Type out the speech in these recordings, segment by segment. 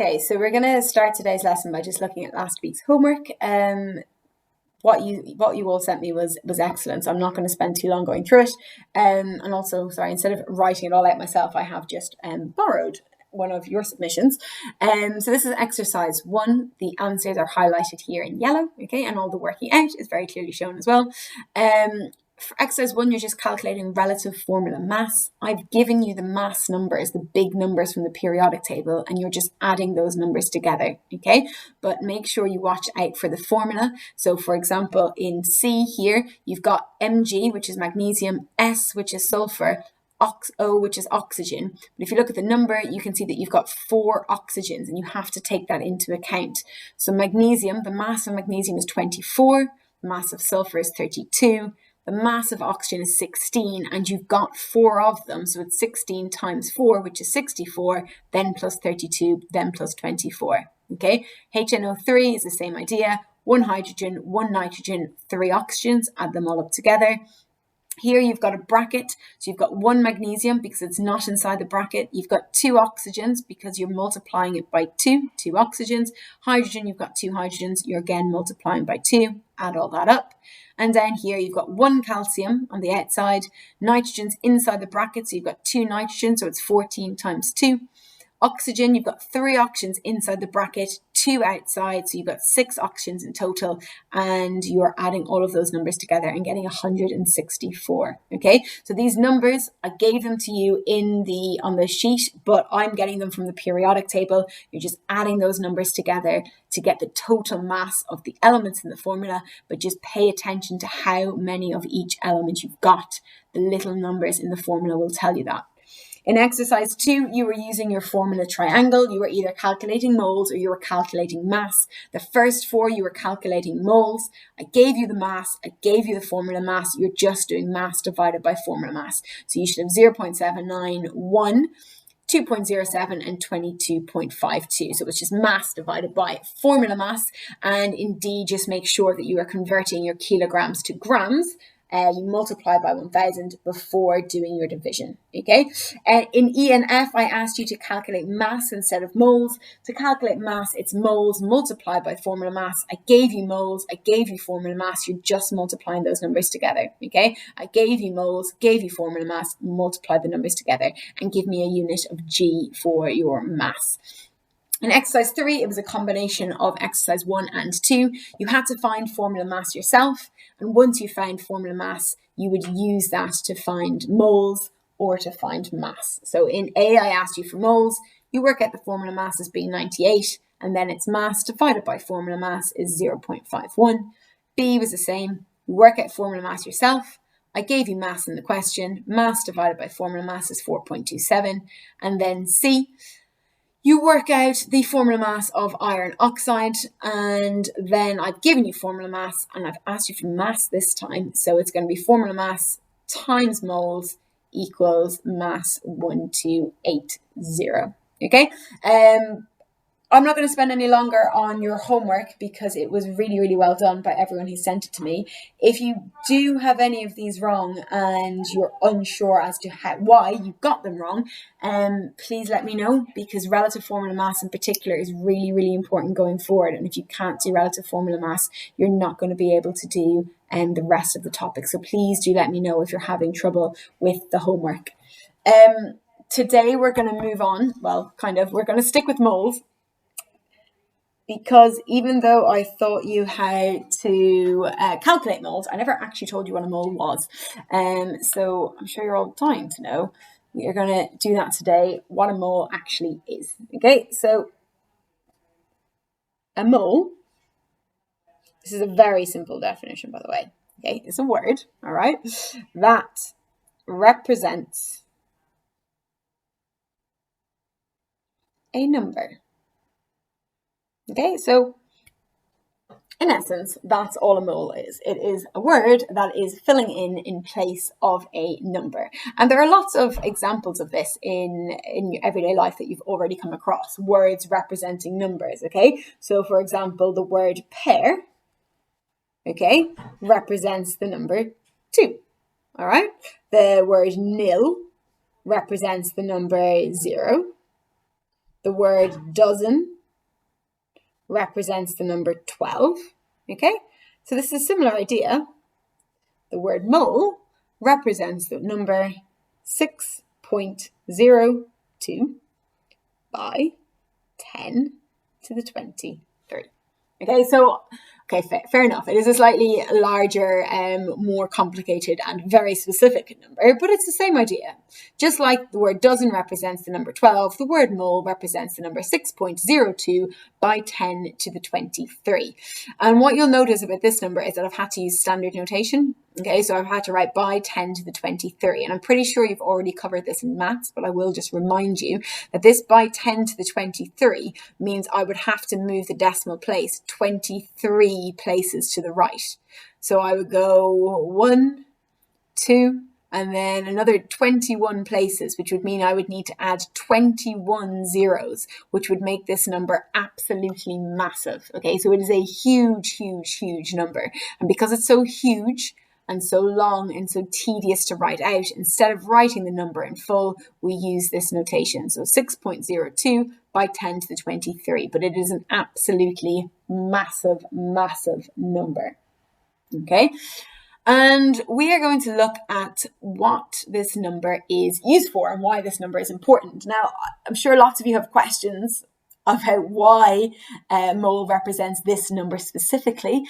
Okay, so we're going to start today's lesson by just looking at last week's homework. What you all sent me was excellent, so I'm not going to spend too long going through it. And also, sorry, instead of writing it all out myself, I have just borrowed one of your submissions. So this is exercise 1. The answers are highlighted here in yellow, okay, and all the working out is very clearly shown as well. For exercise 1, you're just calculating relative formula mass. I've given you the mass numbers, the big numbers from the periodic table, and you're just adding those numbers together, okay? But make sure you watch out for the formula. So for example, in C here, you've got Mg, which is magnesium, S, which is sulfur, O, which is oxygen. But if you look at the number, you can see that you've got 4 oxygens, and you have to take that into account. So magnesium, the mass of magnesium is 24, the mass of sulfur is 32, the mass of oxygen is 16, and you've got 4 of them. So it's 16 times 4, which is 64, then plus 32, then plus 24. Okay, HNO3 is the same idea. 1 hydrogen, 1 nitrogen, 3 oxygens, add them all up together. Here you've got a bracket, so you've got 1 magnesium because it's not inside the bracket. You've got 2 oxygens because you're multiplying it by 2 oxygens. Hydrogen, you've got 2 hydrogens. You're again multiplying by 2. Add all that up. And down here you've got 1 calcium on the outside. Nitrogen's inside the bracket, so you've got 2 nitrogen, so it's 14 times 2. Oxygen, you've got 3 oxygens inside the bracket, 2 outside, so you've got 6 oxygens in total, and you're adding all of those numbers together and getting 164. Okay, so these numbers, I gave them to you on the sheet, but I'm getting them from the periodic table. You're just adding those numbers together to get the total mass of the elements in the formula, but just pay attention to how many of each element you've got. The little numbers in the formula will tell you that. In exercise 2, you were using your formula triangle. You were either calculating moles or you were calculating mass. The first 4, you were calculating moles. I gave you the mass. I gave you the formula mass. You're just doing mass divided by formula mass. So you should have 0.791, 2.07 and 22.52. So it's just mass divided by formula mass. And indeed, just make sure that you are converting your kilograms to grams. You multiply by 1000 before doing your division, okay? In E and F, I asked you to calculate mass instead of moles. To calculate mass, it's moles multiplied by formula mass. I gave you moles, I gave you formula mass. You're just multiplying those numbers together, okay? I gave you moles, gave you formula mass, multiply the numbers together, and give me a unit of G for your mass. In exercise 3, it was a combination of exercise 1 and 2. You had to find formula mass yourself, and once you found formula mass, you would use that to find moles or to find mass. So in A, I asked you for moles. You work out the formula mass as being 98, and then its mass divided by formula mass is 0.51. B was the same. You work out formula mass yourself. I gave you mass in the question. Mass divided by formula mass is 4.27. And then C, you work out the formula mass of iron oxide, and then I've given you formula mass, and I've asked you for mass this time. So it's going to be formula mass times moles equals mass 1280. Okay. I'm not going to spend any longer on your homework because it was really, really well done by everyone who sent it to me. If you do have any of these wrong and you're unsure as to why you got them wrong, please let me know, because relative formula mass in particular is really, really important going forward. And if you can't do relative formula mass, you're not going to be able to do the rest of the topics. So please do let me know if you're having trouble with the homework. Today we're going to move on. Well, we're going to stick with moles, because even though I taught you how to calculate moles, I never actually told you what a mole was. So I'm sure you're all dying to know. We are going to do that today, what a mole actually is. Okay, so a mole, this is a very simple definition, by the way. Okay, it's a word, all right, that represents a number. Okay, so in essence, that's all a mole is. It is a word that is filling in place of a number. And there are lots of examples of this in your everyday life that you've already come across, words representing numbers, okay? So for example, the word pear, okay, represents the number 2, all right? The word nil represents the number 0. the word dozen represents the number 12. Okay, so this is a similar idea. The word mole represents the number 6.02 by 10 to the 23. Okay, so fair enough. It is a slightly larger, more complicated and very specific number, but it's the same idea. Just like the word dozen represents the number 12, the word mole represents the number 6.02 by 10 to the 23. And what you'll notice about this number is that I've had to use standard notation. Okay, so I've had to write by 10 to the 23. And I'm pretty sure you've already covered this in maths, but I will just remind you that this by 10 to the 23 means I would have to move the decimal place 23 places to the right. So I would go 1, 2, and then another 21 places, which would mean I would need to add 21 zeros, which would make this number absolutely massive. Okay, so it is a huge, huge, huge number. And because it's so huge and so long and so tedious to write out, instead of writing the number in full, we use this notation. So 6.02 by 10 to the 23, but it is an absolutely massive, massive number. Okay, and we are going to look at what this number is used for and why this number is important. Now, I'm sure lots of you have questions about why mole represents this number specifically.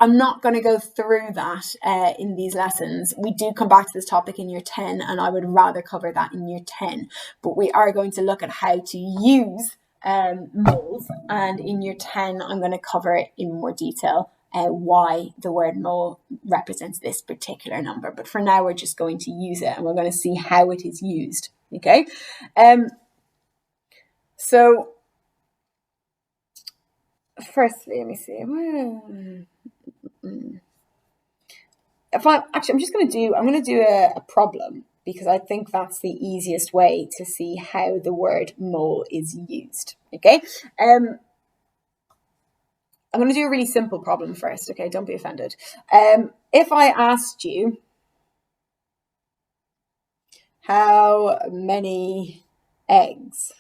I'm not going to go through that in these lessons. We do come back to this topic in year 10, and I would rather cover that in year 10. But we are going to look at how to use moles, and in year 10, I'm going to cover it in more detail why the word mole represents this particular number. But for now, we're just going to use it, and we're going to see how it is used. Okay? So, firstly, let me see. I'm just going to do a problem, because I think that's the easiest way to see how the word mole is used. Okay. I'm going to do a really simple problem first. Okay, don't be offended. If I asked you how many eggs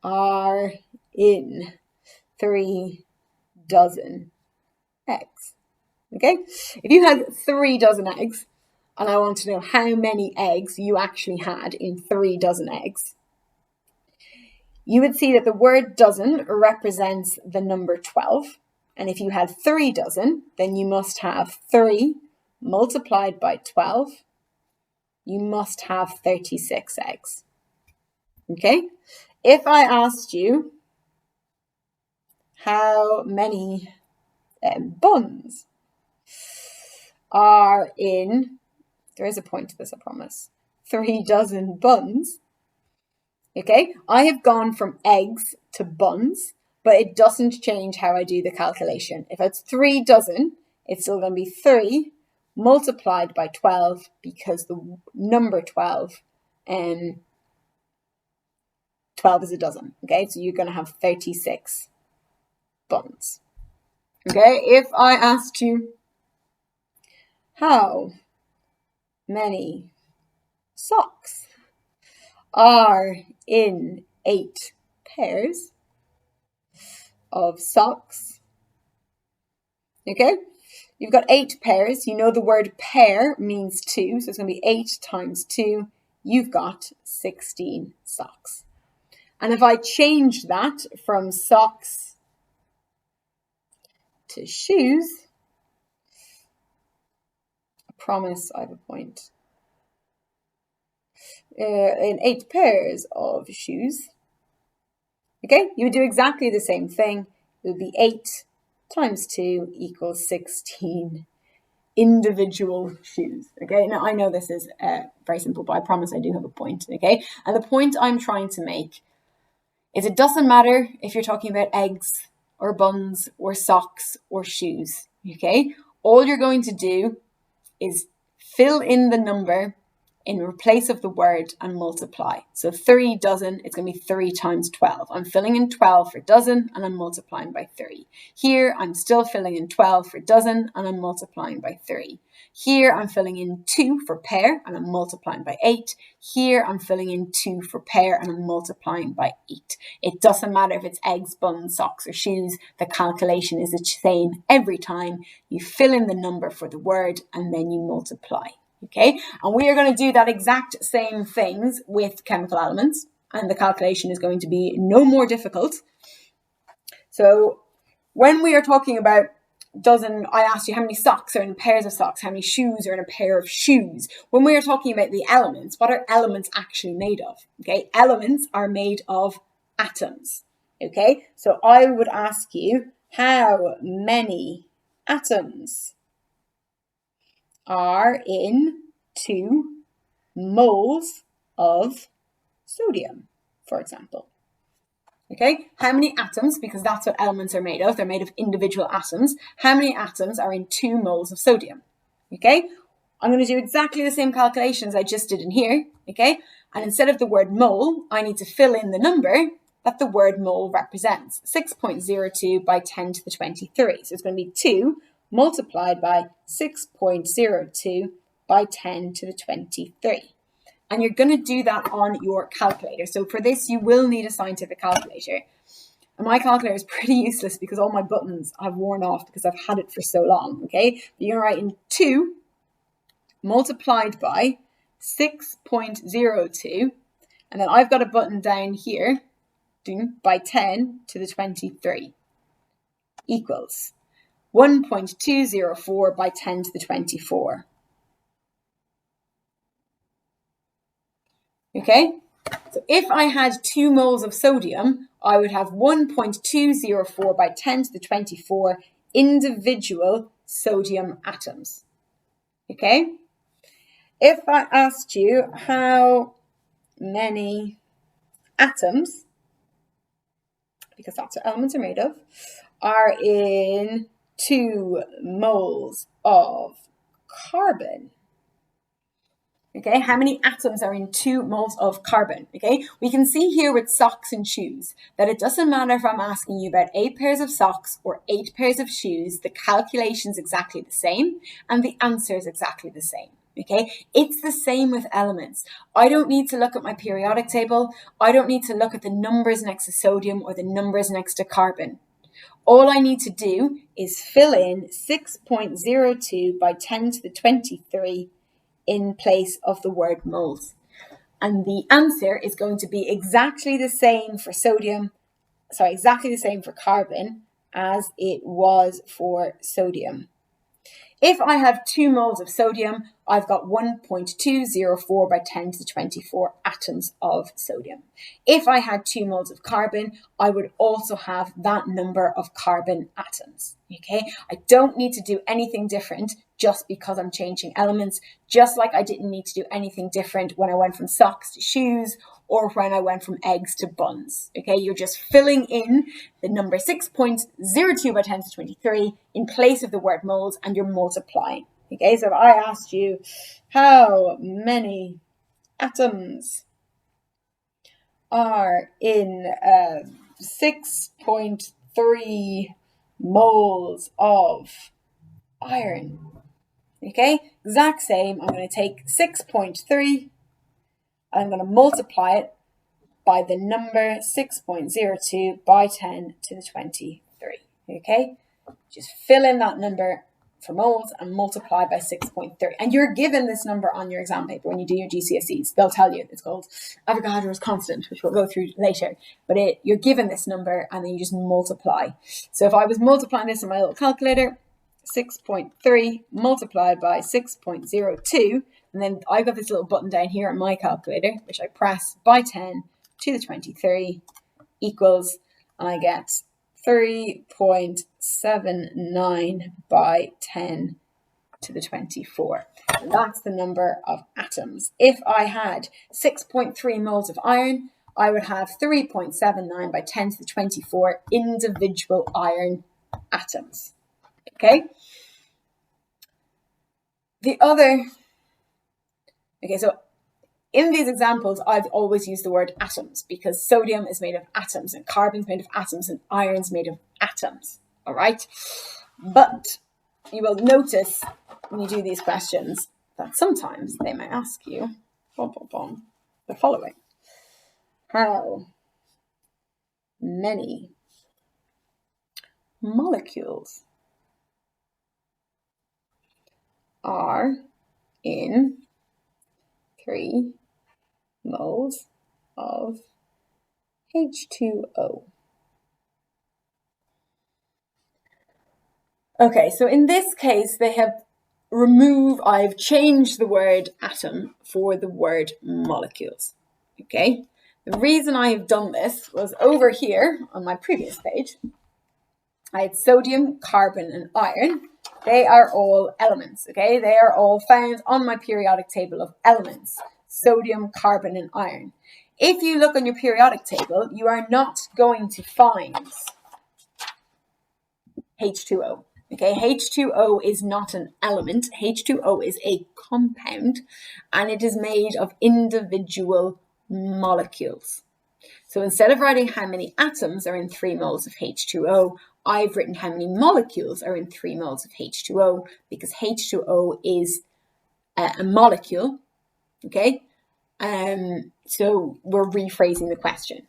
are in 3 dozen eggs. Okay, if you had 3 dozen eggs, and I want to know how many eggs you actually had in 3 dozen eggs, you would see that the word dozen represents the number 12. And if you had 3 dozen, then you must have 3 multiplied by 12. You must have 36 eggs. Okay, if I asked you how many buns are in, there is a point to this, I promise, 3 dozen buns. Okay, I have gone from eggs to buns, but it doesn't change how I do the calculation. If it's 3 dozen, it's still going to be 3 multiplied by 12, because the number 12 is a dozen. Okay, so you're going to have 36 buns. Okay, if I asked you how many socks are in 8 pairs of socks, okay, you've got 8 pairs. You know the word pair means 2, so it's going to be 8 times 2. You've got 16 socks. And if I change that from socks to shoes, I promise I have a point. In 8 pairs of shoes, okay, you would do exactly the same thing. It would be 8 times 2 equals 16 individual shoes. Okay, now I know this is very simple, but I promise I do have a point. Okay, and the point I'm trying to make is it doesn't matter if you're talking about eggs or buns or socks or shoes. Okay, all you're going to do is fill in the number in place of the word and multiply. So 3 dozen, it's going to be 3 times 12. I'm filling in 12 for dozen and I'm multiplying by 3. Here, I'm still filling in 12 for dozen and I'm multiplying by 3. Here, I'm filling in 2 for pair and I'm multiplying by 8. Here, I'm filling in 2 for pair and I'm multiplying by 8. It doesn't matter if it's eggs, buns, socks, or shoes. The calculation is the same every time. You fill in the number for the word and then you multiply. Okay, and we are going to do that exact same things with chemical elements, and the calculation is going to be no more difficult. So when we are talking about dozen, I asked you how many socks are in pairs of socks, how many shoes are in a pair of shoes. When we are talking about the elements, what are elements actually made of? Okay, elements are made of atoms. Okay, so I would ask you, how many atoms are in 2 moles of sodium, for example? Okay, how many atoms, because that's what elements are made of, they're made of individual atoms. How many atoms are in 2 moles of sodium? Okay, I'm going to do exactly the same calculation as I just did in here. Okay, and instead of the word mole, I need to fill in the number that the word mole represents, 6.02 by 10 to the 23. So it's going to be 2 multiplied by 6.02 by 10 to the 23. And you're going to do that on your calculator. So for this, you will need a scientific calculator. And my calculator is pretty useless because all my buttons have worn off because I've had it for so long, okay? But you're going to write in 2 multiplied by 6.02. And then I've got a button down here, by 10 to the 23, equals 1.204 by 10 to the 24. Okay, so if I had 2 moles of sodium, I would have 1.204 by 10 to the 24 individual sodium atoms. Okay, if I asked you how many atoms, because that's what elements are made of, are in 2 moles of carbon. Okay, how many atoms are in 2 moles of carbon? Okay, we can see here with socks and shoes that it doesn't matter if I'm asking you about 8 pairs of socks or 8 pairs of shoes, the calculation is exactly the same and the answer is exactly the same. Okay, it's the same with elements. I don't need to look at my periodic table. I don't need to look at the numbers next to sodium or the numbers next to carbon. All I need to do is fill in 6.02 by 10 to the 23 in place of the word moles. And the answer is going to be exactly the same for exactly the same for carbon as it was for sodium. If I have 2 moles of sodium, I've got 1.204 by 10 to the 24 atoms of sodium. If I had 2 moles of carbon, I would also have that number of carbon atoms. Okay, I don't need to do anything different just because I'm changing elements, just like I didn't need to do anything different when I went from socks to shoes or when I went from eggs to buns. Okay, you're just filling in the number 6.02 by 10 to 23 in place of the word moles and you're multiplying. Okay, so if I asked you how many atoms are in 6.3 moles of iron. Okay, exact same. I'm going to take 6.3 and I'm going to multiply it by the number 6.02 by 10 to the 23. Okay, just fill in that number for moles and multiply by 6.3. And you're given this number on your exam paper when you do your GCSEs. They'll tell you it's called Avogadro's constant, which we'll go through later. But you're given this number and then you just multiply. So if I was multiplying this on my little calculator, 6.3 multiplied by 6.02, and then I've got this little button down here on my calculator, which I press by 10 to the 23 equals, and I get 3.79 by 10 to the 24. And that's the number of atoms. If I had 6.3 moles of iron, I would have 3.79 by 10 to the 24 individual iron atoms. Okay? So in these examples, I've always used the word atoms because sodium is made of atoms and carbon's made of atoms and iron's made of atoms. All right. But you will notice when you do these questions that sometimes they may ask you the following. How many molecules are in 3 moles of H2O? Okay, so in this case, I've changed the word atom for the word molecules. Okay, the reason I have done this was over here on my previous page, I had sodium, carbon, and iron. They are all elements, okay? They are all found on my periodic table of elements, sodium, carbon, and iron. If you look on your periodic table, you are not going to find H2O. Okay, H2O is not an element. H2O is a compound, and it is made of individual molecules. So instead of writing how many atoms are in 3 moles of H2O, I've written how many molecules are in 3 moles of H2O, because H2O is a molecule, okay? So we're rephrasing the question.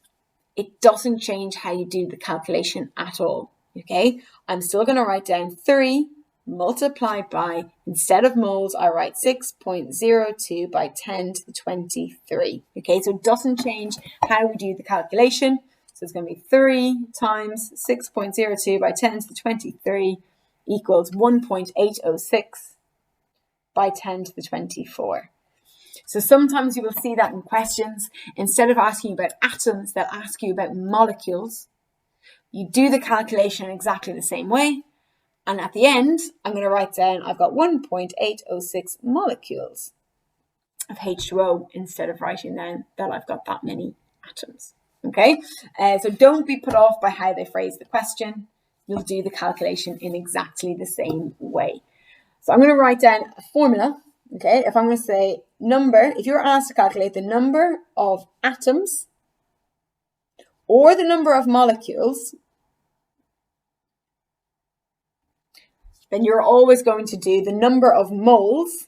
It doesn't change how you do the calculation at all, okay? I'm still going to write down 3 multiplied by, instead of moles, I write 6.02 by 10 to the 23. Okay, so it doesn't change how we do the calculation. So it's going to be 3 times 6.02 by 10 to the 23 equals 1.806 by 10 to the 24. So sometimes you will see that in questions. Instead of asking about atoms, they'll ask you about molecules. You do the calculation exactly the same way. And at the end, I'm going to write down, I've got 1.806 molecules of H2O instead of writing down that I've got that many atoms. Okay, so don't be put off by how they phrase the question. You'll do the calculation in exactly the same way. So I'm going to write down a formula. Okay, if I'm going to say number, if you're asked to calculate the number of atoms or the number of molecules, then you're always going to do the number of moles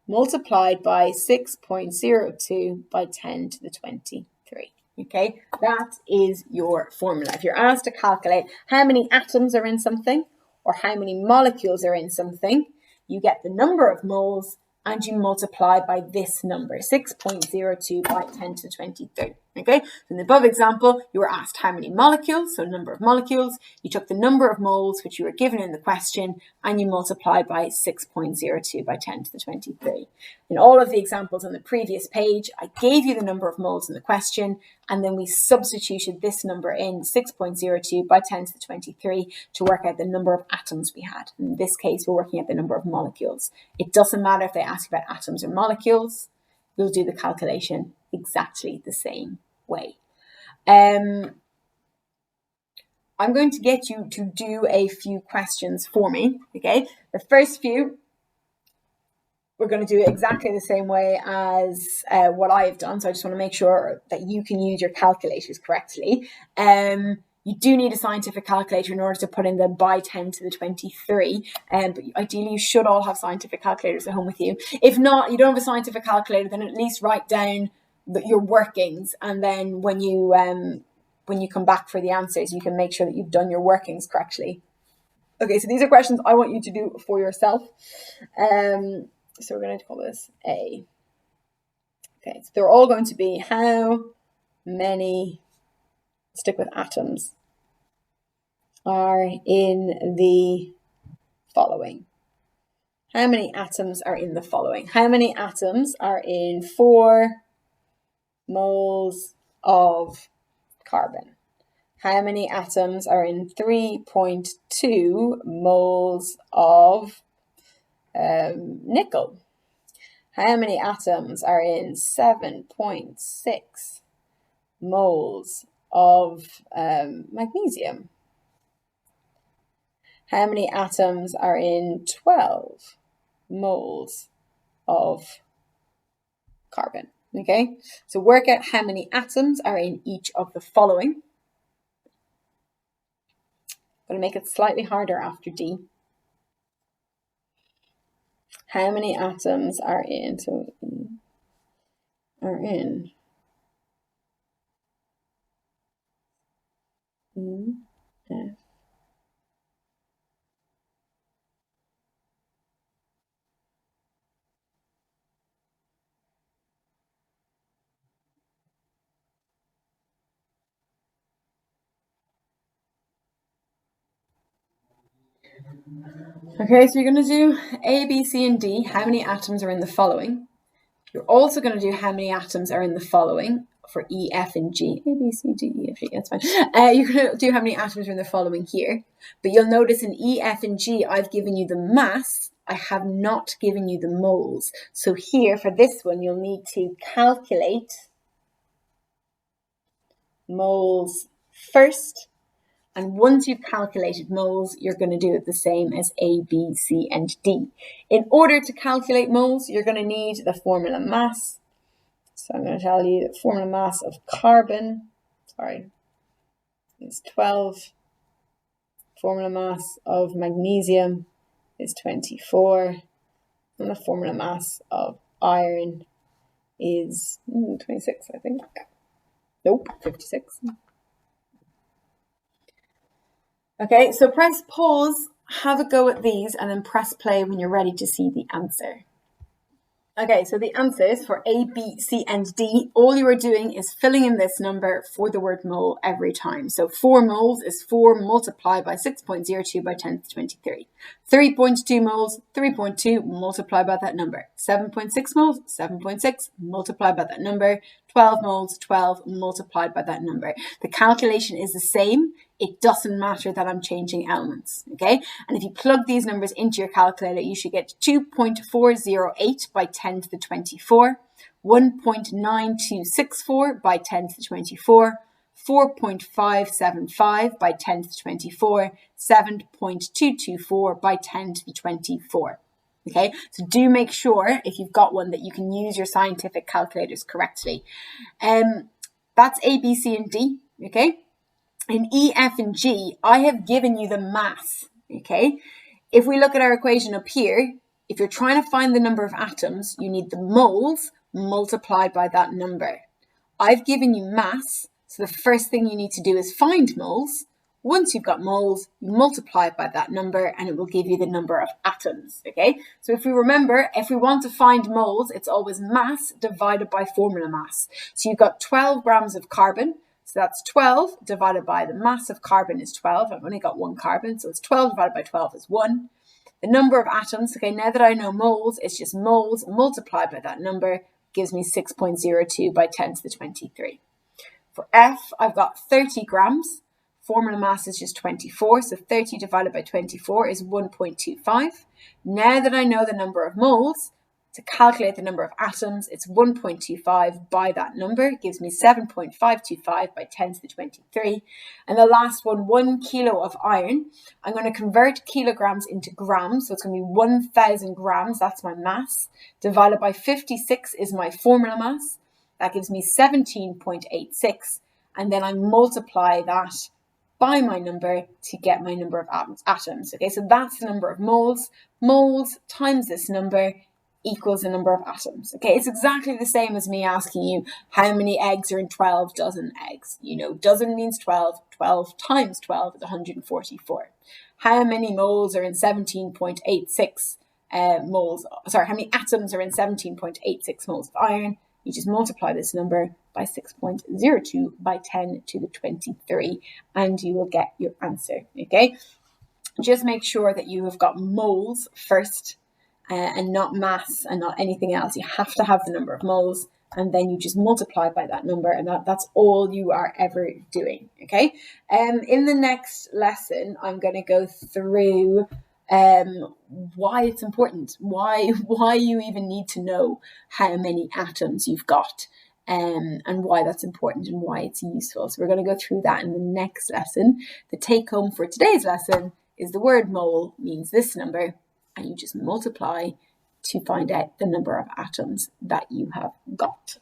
multiplied by 6.02 by 10 to the 23. Okay, that is your formula. If you're asked to calculate how many atoms are in something or how many molecules are in something, you get the number of moles and you multiply by this number, 6.02 by 10 to the 23. Okay, so in the above example, you were asked how many molecules, so number of molecules. You took the number of moles, which you were given in the question, and you multiplied by 6.02 by 10 to the 23. In all of the examples on the previous page, I gave you the number of moles in the question, and then we substituted this number in, 6.02 by 10 to the 23, to work out the number of atoms we had. In this case, we're working out the number of molecules. It doesn't matter if they ask you about atoms or molecules. You'll do the calculation exactly the same way. I'm going to get you to do a few questions for me, okay? The first few, we're going to do it exactly the same way as what I've done, so I just want to make sure that you can use your calculators correctly. You do need a scientific calculator in order to put in the by 10 to the 23. But ideally, you should all have scientific calculators at home with you. If not, you don't have a scientific calculator, then at least write down your workings. And then when you come back for the answers, you can make sure that you've done your workings correctly. Okay, so these are questions I want you to do for yourself. So we're going to call this A. Okay, so they're all going to be how many... stick with atoms, are in the following. How many atoms are in the following? How many atoms are in 4 moles of carbon? How many atoms are in 3.2 moles of nickel? How many atoms are in 7.6 moles of magnesium? How many atoms are in 12 moles of carbon. Okay, so work out how many atoms are in each of the following. I'm going to make it slightly harder after D. How many atoms are in? So are in E, F. Okay, so you're going to do A, B, C, and D. How many atoms are in the following? You're also going to do how many atoms are in the following for E, F, and G. A, B, C, D, E, F, G, that's fine. You're going to do how many atoms are in the following here. But you'll notice in E, F, and G, I've given you the mass. I have not given you the moles. So here, for this one, you'll need to calculate moles first. And once you've calculated moles, you're going to do it the same as A, B, C, and D. In order to calculate moles, you're going to need the formula mass. So I'm going to tell you the formula mass of carbon, is 12. Formula mass of magnesium is 24. And the formula mass of iron is 26, I think. Nope, 56. Okay, so press pause, have a go at these, and then press play when you're ready to see the answer. Okay, so the answers for A, B, C, and D, all you are doing is filling in this number for the word mole every time. So 4 moles is 4 multiplied by 6.02 by 10 to the 23. 3.2 moles, 3.2 multiplied by that number. 7.6 moles, 7.6 multiplied by that number. 12 moles, 12 multiplied by that number. The calculation is the same. It doesn't matter that I'm changing elements, okay? And if you plug these numbers into your calculator, you should get 2.408 by 10 to the 24, 1.9264 by 10 to the 24, 4.575 by 10 to the 24, 7.224 by 10 to the 24. Okay, so do make sure if you've got one that you can use your scientific calculators correctly. That's A, B, C, and D, okay? In E, F, and G, I have given you the mass, okay? If we look at our equation up here, if you're trying to find the number of atoms, you need the moles multiplied by that number. I've given you mass, so the first thing you need to do is find moles. Once you've got moles, you multiply it by that number and it will give you the number of atoms, okay? So if we remember, if we want to find moles, it's always mass divided by formula mass. So you've got 12 grams of carbon. So that's 12 divided by the mass of carbon is 12. I've only got 1 carbon, so it's 12 divided by 12 is 1. The number of atoms, okay, now that I know moles, it's just moles multiplied by that number gives me 6.02 by 10 to the 23. For F, I've got 30 grams. Formula mass is just 24, so 30 divided by 24 is 1.25. Now that I know the number of moles, to calculate the number of atoms, it's 1.25 by that number. It gives me 7.525 by 10 to the 23. And the last one, 1 kilo of iron. I'm going to convert kilograms into grams. So it's going to be 1,000 grams. That's my mass. Divided by 56 is my formula mass. That gives me 17.86. And then I multiply that by my number to get my number of atoms. Okay, so that's the number of moles. Moles times this number equals the number of atoms. Okay, it's exactly the same as me asking you how many eggs are in 12 dozen eggs. You know, dozen means 12. 12 times 12 is 144. How many moles are in 17.86 moles? Sorry, how many atoms are in 17.86 moles of iron? You just multiply this number by 6.02 by 10 to the 23 and you will get your answer. Okay, just make sure that you have got moles first and not mass and not anything else. You have to have the number of moles and then you just multiply by that number and that's all you are ever doing, okay? In the next lesson, I'm going to go through why it's important, why you even need to know how many atoms you've got and why that's important and why it's useful. So we're going to go through that in the next lesson. The take home for today's lesson is the word mole means this number and you just multiply to find out the number of atoms that you have got.